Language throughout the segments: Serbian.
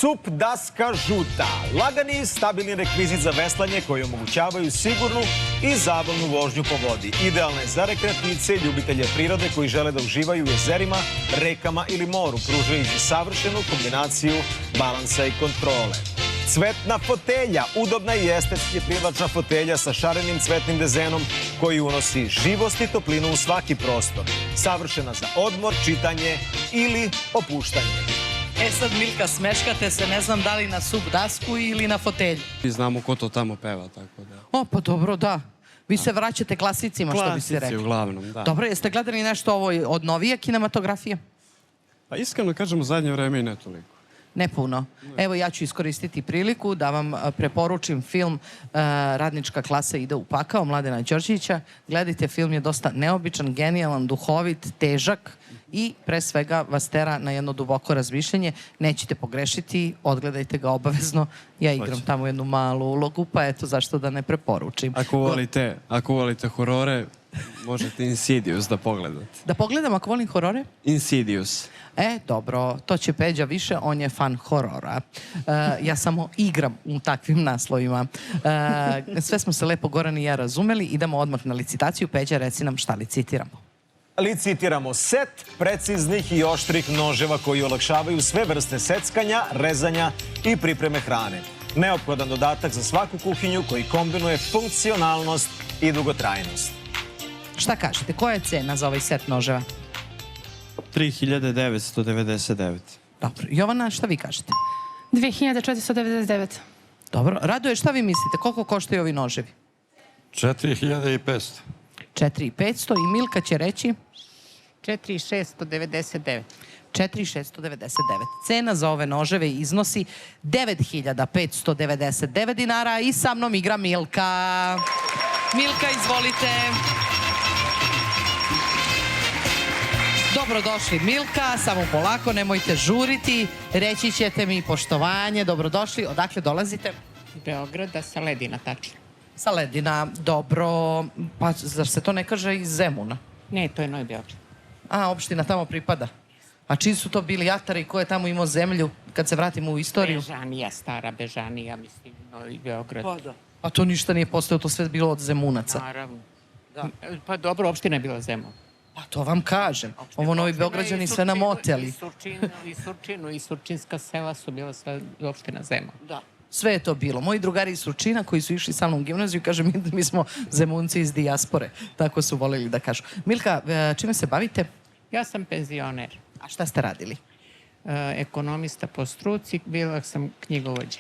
Sup daska žuta. Lagani i stabilni rekvizit za veslanje koji omogućavaju sigurnu i zabavnu vožnju po vodi. Idealna je za rekreativce i ljubitelje prirode koji žele da uživaju u jezerima, rekama ili moru, pružajući savršenu kombinaciju balansa i kontrole. Cvetna fotelja. Udobna i estetski privlačna fotelja sa šarenim cvetnim dezenom koji unosi živost i toplinu u svaki prostor. Savršena za odmor, čitanje ili opuštanje. E sad, Milka, smeškate se, ne znam da li na sup dasku ili na fotelju. I znamo ko to tamo peva, tako da... O, pa dobro, da. Vi se vraćate klasicima, što bi se rekli. Klasici uglavnom, da. Dobro, jeste gledali nešto ovo od novije kinematografije? Pa iskreno kažem, u zadnje vreme i ne toliko. Ne puno. Evo, ja ću iskoristiti priliku da vam preporučim film Radnička klasa ide u pakao Mladena Đorđevića. Gledajte, film je dosta neobičan, genijalan, duhovit, težak i pre svega vas tera na jedno duboko razmišljanje. Nećete pogrešiti, odgledajte ga obavezno. Ja igram tamo jednu malu ulogu, pa eto, zašto da ne preporučim. Ako volite horore, možete Insidious da pogledate. Da pogledam ako volim horore? Insidious. E, dobro, to će Peđa više, on je fan horora. Ja samo igram u takvim naslovima. Sve smo se lepo Goran i ja razumeli, idemo odmah na licitaciju. Peđa, reci nam šta licitiramo. Licitiramo set preciznih i oštrih noževa koji olakšavaju sve vrste seckanja, rezanja i pripreme hrane. Neophodan dodatak za svaku kuhinju koji kombinuje funkcionalnost i dugotrajnost. Šta kažete, koja je cena za ovaj set noževa? 3999. Dobro, Jovana, šta vi kažete? 2499. Dobro, Radoje, šta vi mislite, koliko koštaju ovi noževi? 4500. 4500 i Milka će reći? 4699. 4699. Cena za ove noževe iznosi 9599 dinara i sa mnom igra Milka. Milka, izvolite. Dobrodošli, Milka, samo polako, nemojte žuriti, reći ćete mi poštovanje, dobrodošli, odakle dolazite? Beograda, sa Ledina, tačno. Sa Ledina, dobro, pa zar se to ne kaže iz Zemuna? Ne, to je Novi Beograd. A, opština tamo pripada. A čiji su to bili atari, ko je tamo imao zemlju, kad se vratimo u istoriju? Bežanija, stara Bežanija, mislim, Novi Beograd. Pa da. A to ništa nije postao, to sve bilo od Zemunaca. Naravno. Pa dobro, opština je bila Zemun. Pa to vam kažem. Ovo Novi Beograđani sve nam oteli. I Surčinska sela su bila sve opština Zemun. Da. Sve je to bilo. Moji drugari iz Surčina koji su išli sa mnom u gimnaziju, kažu mi smo Zemunci iz dijaspore. Tako su voleli da kažu. Milka, čime se bavite? Ja sam penzioner. A šta ste radili? Ekonomista po struci, bila sam knjigovođa.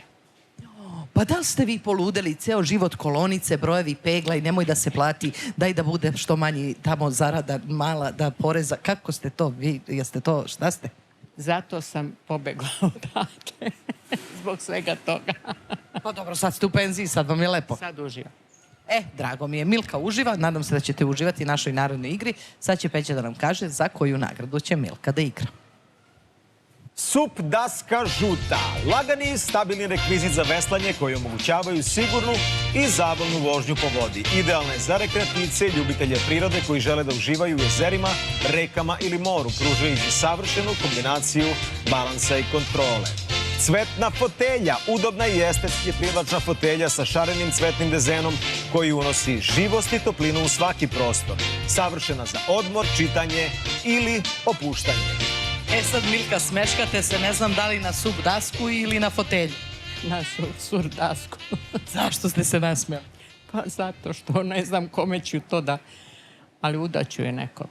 Pa da li ste vi poludeli ceo život kolonice, brojevi, pegla i nemoj da se plati, daj da bude što manji tamo zarada mala, da poreza. Kako ste to vi? Jeste to, šta ste? Zato sam pobegla odatle. Zbog svega toga. Pa dobro, sad ste u penziji, sad vam je lepo. Sad uživam. Drago mi je. Milka uživa, nadam se da ćete uživati našoj narodnoj igri. Sad će Peđa da nam kaže za koju nagradu će Milka da igra. Sup daska žuta. Lagani i stabilni rekvizit za veslanje koji omogućavaju sigurnu i zabavnu vožnju po vodi. Idealna je za rekreativce i ljubitelje prirode koji žele da uživaju u jezerima, rekama ili moru, pružajući savršenu kombinaciju balansa i kontrole. Cvetna fotelja. Udobna i estetski privlačna fotelja sa šarenim cvetnim dezenom koji unosi živost i toplinu u svaki prostor. Savršena za odmor, čitanje ili opuštanje. E sad, Milka, smeškate se, ne znam da li na sup dasku ili na fotelju. Na sur dasku. Zašto ste se nasmijali? Pa zato što ne znam kome ću to da... Ali udaću je neko.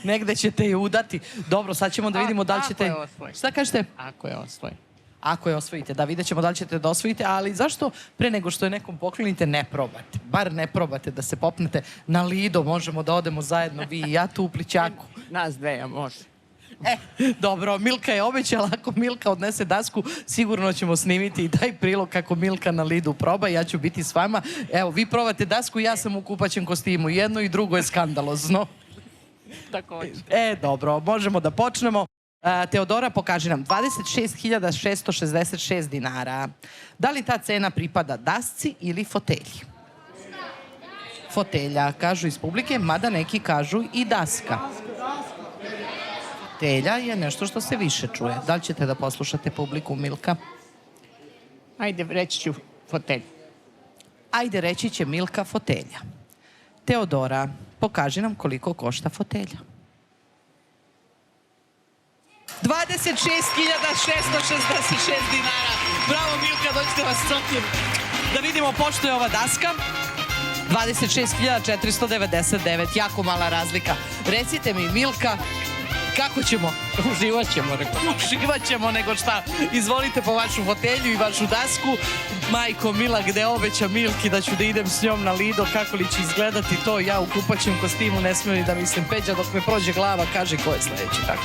Negde ćete je udati. Dobro, sad ćemo da vidimo da li ćete... Ako je osvoji. Šta kažete? Ako je osvoji. Ako je osvojite, da vidjet ćemo da li ćete da osvojite, ali zašto pre nego što je nekom poklonite ne probate? Bar ne probate da se popnete na Lido, možemo da odemo zajedno vi i ja tu u Plićaku. Nas dveja može. Dobro, Milka je obećala, ako Milka odnese dasku, sigurno ćemo snimiti i taj prilog kako Milka na Lidu proba, ja ću biti s vama. Evo, vi probate dasku, ja sam u kupaćem kostimu, jedno i drugo je skandalozno. Takođe. Dobro, možemo da počnemo. Teodora, pokaži nam 26.666 dinara. Da li ta cena pripada dasci ili fotelji? Fotelja, kažu iz publike, mada neki kažu i daska. fotelja je nešto što se više čuje. Da li ćete da poslušate publiku, Milka? Ajde, reći ću fotelj. Ajde, reći će Milka fotelja. Teodora, pokaži nam koliko košta fotelja. 26.666 dinara. Bravo, Milka, dođite vas coknem. Da vidimo pošto je ova daska. 26.499, jako mala razlika. Recite mi, Milka, kako ćemo? Uživat ćemo, rekao. Uživat ćemo, nego šta? Izvolite po vašu fotelju i vašu dasku. Majko Mila, gde obeća Milki da ću da idem s njom na Lido, kako li će izgledati to? Ja u kupaćem kostimu ne smijem ni da mislim. Peđa, dok me prođe glava, kaže ko je sledeći. Tako.